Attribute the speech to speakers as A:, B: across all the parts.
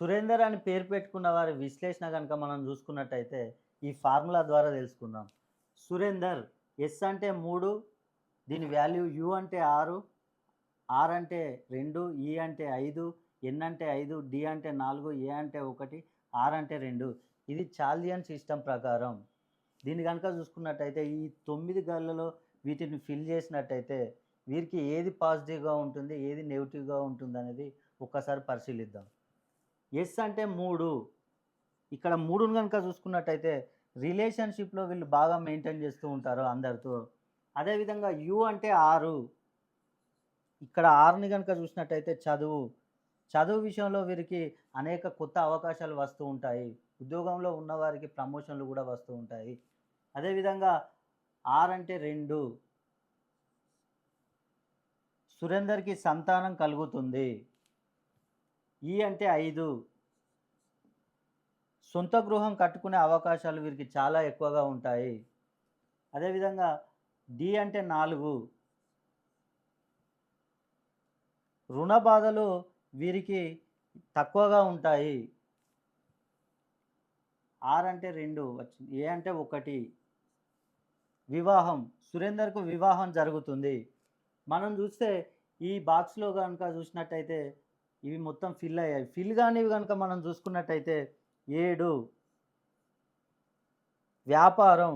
A: సురేందర్ అని పేరు పెట్టుకున్న వారి విశ్లేషణ గనుక మనం చూసుకున్నట్టయితే, ఈ ఫార్ములా ద్వారా తెలుసుకుందాం. సురేందర్ ఎస్ అంటే 3, దీని వాల్యూ యు అంటే 6, ఆర్ అంటే 2, ఈ అంటే 5, ఎన్ అంటే 5, డి అంటే 4, ఏ అంటే 1, ఆర్ అంటే 2. ఇది చాల్దియన్ సిస్టమ్ ప్రకారం. దీన్ని గనుక చూసుకున్నట్టయితే ఈ 9 గళ్ళలో వీటిని ఫిల్ చేసినట్టయితే వీరికి ఏది పాజిటివ్‌గా ఉంటుంది, ఏది నెగెటివ్‌గా ఉంటుందనేది ఒక్కసారి పరిశీలిద్దాం. ఎస్ అంటే 3. ఇక్కడ 3ని గనుక చూసుకున్నట్టయితే రిలేషన్‌షిప్‌లో వీళ్ళు బాగా మెయింటైన్ చేస్తూ ఉంటారు అందరితో. అదేవిధంగా యు అంటే 6. ఇక్కడ 6ని గనుక చూసినట్టయితే చదువు. చదువు విషయంలో వీరికి అనేక కొత్త అవకాశాలు వస్తూ ఉంటాయి. ఉద్యోగంలో ఉన్నవారికి ప్రమోషన్‌లు గూడా వస్తూ ఉంటాయి. అదేవిధంగా 6 అంటే 2. సురేందర్‌కి సంతానం కలుగుతుంది. ఈ అంటే 5. సొంత గృహం కట్టుకునే అవకాశాలు వీరికి చాలా ఎక్కువగా ఉంటాయి. అదేవిధంగా డి అంటే 4. రుణ బాధలు వీరికి తక్కువగా ఉంటాయి. ఆర్ అంటే 2 వచ్చింది. ఏ అంటే 1. వివాహం. సురేందర్‌కు వివాహం జరుగుతుంది. మనం చూస్తే ఈ బాక్స్‌లో గనుక చూసినట్టయితే ఇవి మొత్తం ఫిల్ అయ్యాయి. ఫిల్ గానివి గనుక మనం చూసుకున్నట్టయితే 7. వ్యాపారం.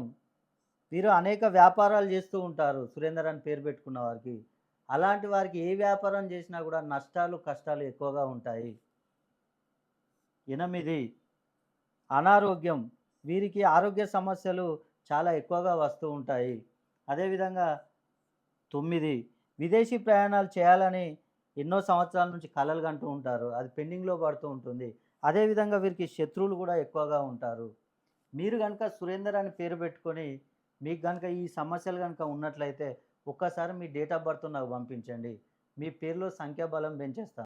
A: వీరు అనేక వ్యాపారాలు చేస్తూ ఉంటారు. సురేందర్ అని పేరు పెట్టుకున్న వారికి. అలాంటి వారికి ఏ వ్యాపారం చేసినా కూడా నష్టాలు, కష్టాలు ఎక్కువగా ఉంటాయి. 8. అనారోగ్యం. వీరికి ఆరోగ్య సమస్యలు చాలా ఎక్కువగా వస్తూ ఉంటాయి. అదేవిధంగా 9. విదేశీ ప్రయాణాలు చేయాలని ఎన్నో సంవత్సరాల నుంచి కలలు కంటూ ఉంటారు. అది పెండింగ్‌లో పడుతూ ఉంటుంది. అదేవిధంగా వీరికి శత్రువులు కూడా ఎక్కువగా ఉంటారు. మీరు గనుక సురేందర్ అని పేరు పెట్టుకొని, మీకు గనుక ఈ సమస్యలు గనుక ఉన్నట్లయితే, ఒక్కసారి మీ డేట్ ఆఫ్ బర్త్ నాకు పంపించండి. మీ పేరులో సంఖ్యాబలం పెంచేస్తాను.